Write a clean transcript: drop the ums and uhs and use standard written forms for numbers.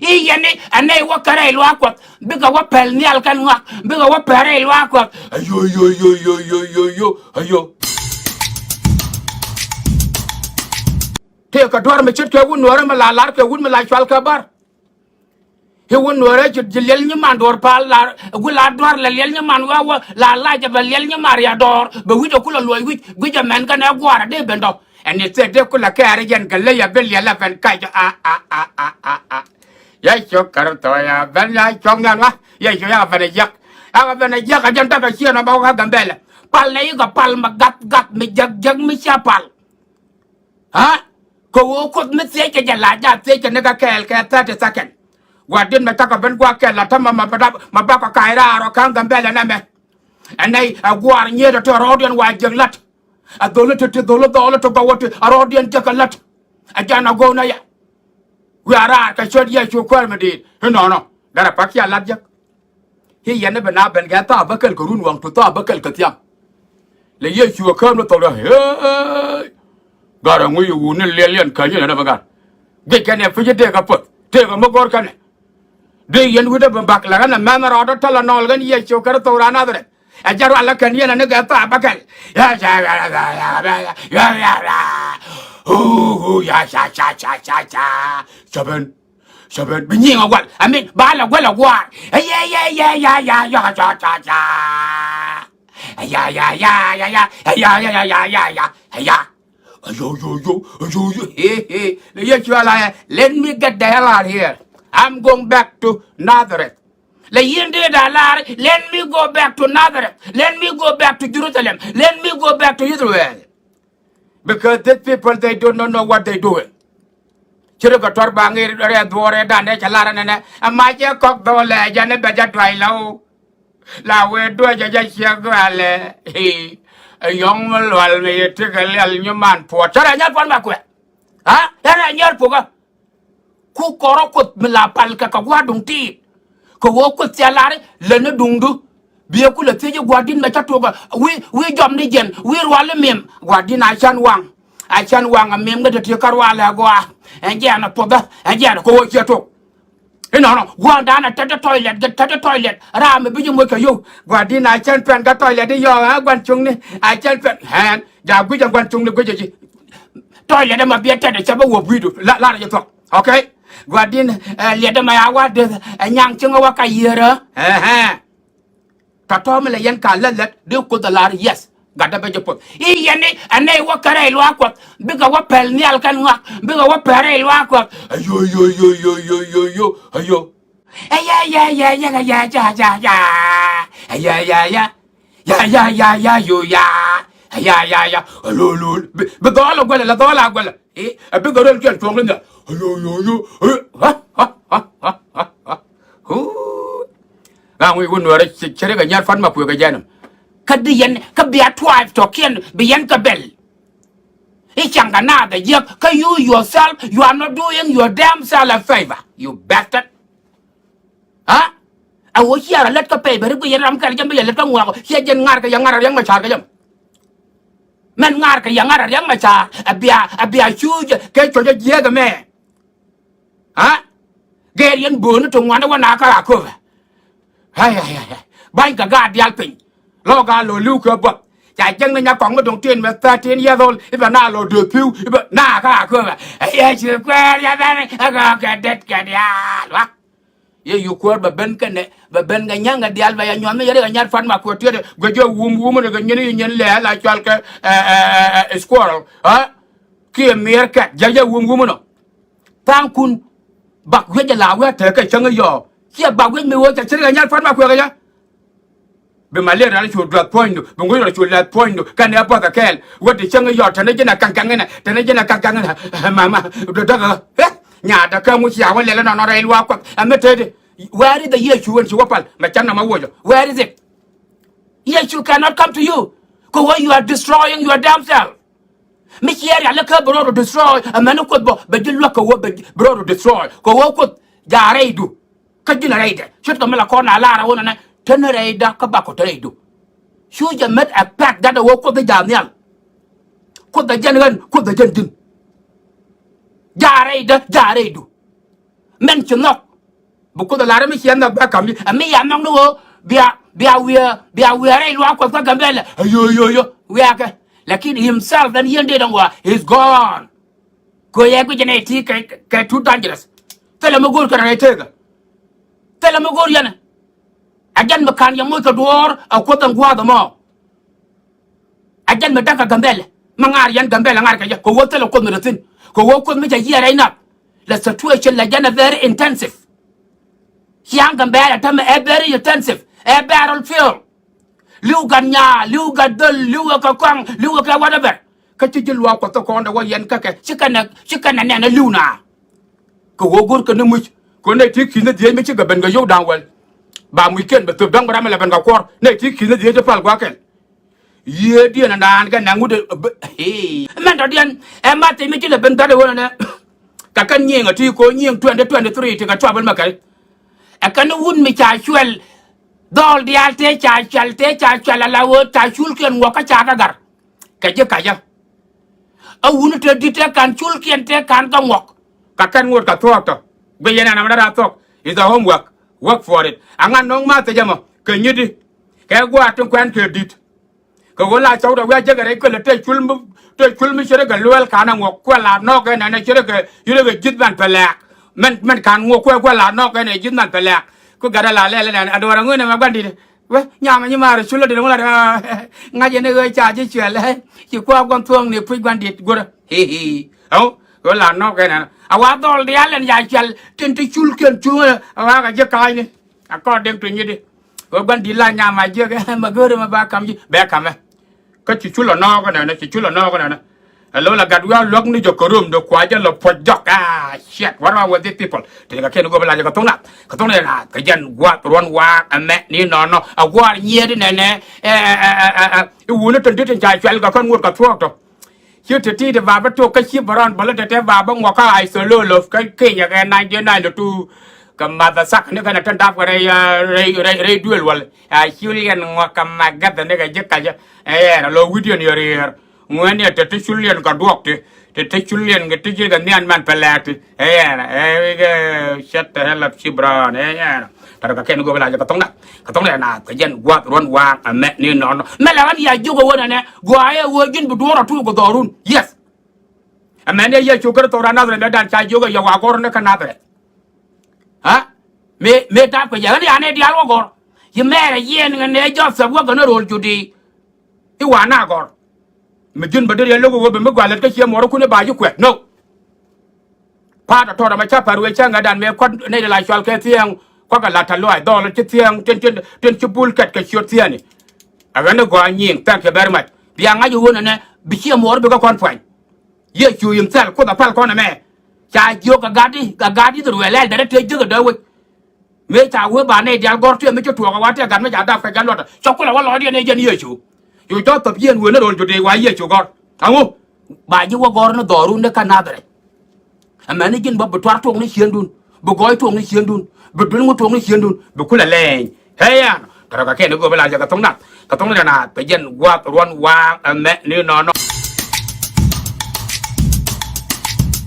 I yani ane wakare ilwa kwa biga wapel ni alkan ngak biga wapere ilwa kwa ayo te ka dwar me chit ke wun nore ma lalar ke wun ma la chwal ka bar he wun nore chit jilel ni man dor pal la gula dwar la lel ni man wa la ja ba lel ni maria dor be wi to kula loy wi ja men ka na gwara de bendo ene te de kula ka are jen ka le ya bel ya la fen ka a ya chokar to ya ben ya chongan wa ya yo ya ben yak a ben yak a jan ta ka chi na ba ka gambele pal ne ga pal ma gat mi jag mi cha pal ha ko wo ko mi se ke ja la ja se ke ne ka kel ka 30 second wa din me ta ka ben gwa kel la ta ma ba ka kai ra ro kan gambele na me anai a gwar nye to rodian wa jag lat a dole to ba wat a rodian jag lat a jana go na ya Wiara ka chod ya chu kwar medi no dara pakya ladja hi yana bana ben ga ta bakal kurun wang to ta bakal ka tiam le ye chu ka no to he gara ngui u ne le len ka ye na bagar ge ka ne fije de ka pot te ka mo gor ka ne de yen wi de bak la na ma ra do tala nol gan ye chu ka to ra na de a jaru ala kan ye na ne ga ta bakal ya ya Seven binyin awal amin bala wala war ya let me get the hell out of here. I'm going back to Nazareth. Let me go back to Nazareth. Let me go back to Jerusalem. Let me go back to Israel. Because these people, they do not know what they're doing. Chiro ka tor bangi re dwore dane chalara nene amaje kok dole jane beja twai law la we do ja chiagale yong malwal me tigal al nyuman po tara nyal pon makwe ha era nyal poga ku koro ko mla pal ka gwa dung ti ko wo ko tialare le ne dungdu biye ku le teje gwadin me chatoga wi jom ni jen wi rwale mem gwadin a chan wang a mem ga te karwala gwa enjana poda enjana ko wo cheto no gwa dana tata toilet ram bi mo ka yo gwadin a chan pen ga toilet yo ha gwan chung ni a chan pen han ja gwi jang gwan chung ni gwi ji toilet ma bi tata cha ba wo bidu la ja to okay gwadin le da ma ya wa de nyang chung wa ka yera tatom le yan ka lalat de ko da lar yes gada be jopot I yani anay wa kare lo akwa biga wa pel ni alkan ngak biga wa pere lo akwa ayo ya lo be do lo gwala be go ron ken tong nga ngui won wara chere ga nyar fan ma pu ga janam kadiyan ka biya twive to ken biyan ka bel ichanga na da yek ka you yourself you are not doing your damn self a favor you bastard ha a wo hiara let ka pay bari biyan ram ka jam biyan let ka ngwa he jen ngar ka yang ma char ka jam men ngar ka yang ma char a biya chuje ke to je ga me ha gerian bunu to ngwana wana ka ko hay bai ka ga dial pin lo ga lo lu ka ba ja jeng na kong ma dong tien ma 13 years old iba na lo de piu iba na ka ko ba ya chi kwa ya ba ga det ka dia wa ye yu ko ba ben ka ne ba ben ga nyanga dial ba ya nyom ye ga nyar fan ma ko tiede go jo wum ne ga nyen le la chal ka squirrel ha ki mer ka ja wum no tang kun bak we ja la we te ka chang yo ki ba we me wo ja chi ga nyar fan ma ko ga ya be malaria na chu drug point be ngoi na chu la point kan ya pa ka kel what the chang yo tane jina kang na mama do da nya da ka mu sia wa le na ra ilwa kwa amete where is the year chu when chu wapal ma chan na ma wo where is it yes you cannot come to you ko why you are destroying your damn self me here ya le ka bro destroy amana ko bo be dilwa ko wo be bro destroy ko wo ko ja reidu ka jina reide chut ko mala ko na la ra wona na teneraida ka ba ko tereidu shuja met a pack that wo ko be jamial ko da jangan ko da jandin ja reidu men chnok buku da lara mi sian da ba kam mi ya nong no bia we re lo ko gambele yo we aka lakini himself then yende dongwa is gone ko ye ko jene ti ka too dangerous tele mo gol kana tega tele mo gol yana ajan makan ya mo ka dor a ko tan gwa da mo ajan me daka gambele mangar yan gambele ngar ka ko wote lo ko no tin ko wo ko mi ja yere ina the situation la jana very intensive yang gambele tam a very intensive a battlefield liu ganya liu gadol liu ka kwang liu ka whatever ka ci jël wa ko to ko nda wa yen ka ke ci kana ne na liu na ko wo gor ko ne mu ko ne ti ki ne die mi ci ga ben ga yow dan wal ba mu ken ba to dang ba la ben ga kor ne ti ki ne die je pal gwa ken ye die na dan ga na ngude he men do dien e ma te mi ci le ben tade wona ne ka kan nyeng ti ko nyeng 2023 ti ka twabal makal e kan wun mi cha chwel dol dial te cha chal la wo ta chul ken wo ka cha ga gar ka je ka ja a wun te di te kan chul ken te kan ka ngok ka kan ngot ka thok to be yena na mara thok is a homework work for it angan nong ma te jamo ke nyidi ke gwa tun kwan ke dit ko wala chaw da wa je ga re ko le te chul mi chere ga lwel kana ngok ko la no ke na chere ga yule ga jit ban pelak men kan ngok ko la no ke ne jit ban pelak ko gara la le na adora ngone ma bandi we nyama ni mara chulo de ngola ngaje ne ga cha ji chwele ki kwa gon tuong ni pu bandi gora he au ko la no ke na awa dol de alen ya chal tin ti chul ken chu awa ga je kai ni a ko dem tu nyidi ko bandi la nyama je ga ma gore ma ba kam ji be kam ka ci chulo no ko na ci chulo no ko na hello la gadwa lok ni jokorum do kwa je lo pojok shit what wrong with these people te ga ken go bela ka tona na ka jan gwa ron wa ame ni no a gwa nye de ne e wona tan de tan ja chwal ga kan ngur ka thok to chi te ti de ba ba to ka chi baron bala te ba ba ngwa ka ai so lo ka ke nya ga 99 to kam ma da sak ne kana tan dap ga re duel wal Julian ngwa kam ma ga ne ga je ka ja lo video ni re ngwen ya te Julian ka duok te Julian ga te ga nian man pelati ga shut the hell up Shibran tar ka ken go bela ka tong na ka jen gwa ron wa me ni no me la ya jugo wona ne gwa ya wo jin bu dora tu go dorun yes amene ya chugar to rana da dan cha jugo ya wa gor ne kana tre ha me ta ko ya ne dia lo gor ye mere yen ne jo sa wo ga no rol judi I wa na gor me jin ba de ya lo go be me gwa le ka che mo ro ku ne ba ju kwet no pa da to da ma cha paru cha nga dan me ko ne la chwal ke tieng ko ga la ta lo ai do le tieng ten chupul kat ka chot tieni aga ne go anying thank you very much bia nga ju wona ne bi che mo ro be ko kon fwan ye chu yim sel ko da pal ko na me cha jo ka gadi do le da te ju ga do we me cha we ba ne dia gor tu me chu to ga wa te gan me cha da ka ga lo ta cho ko la wa lo dia ne je ni ye chu yu cho tập yen we na ro ju de wa ye chu gor angu ba ji wa gor no do ru ne ka na dre amani jin ba bu twar to ni hien dun bu goy to ni hien dun bu dun to ni hien dun bu kula le he ya tara ka ke ne go bela ja ka tong na pe jen wa ron wa me ni no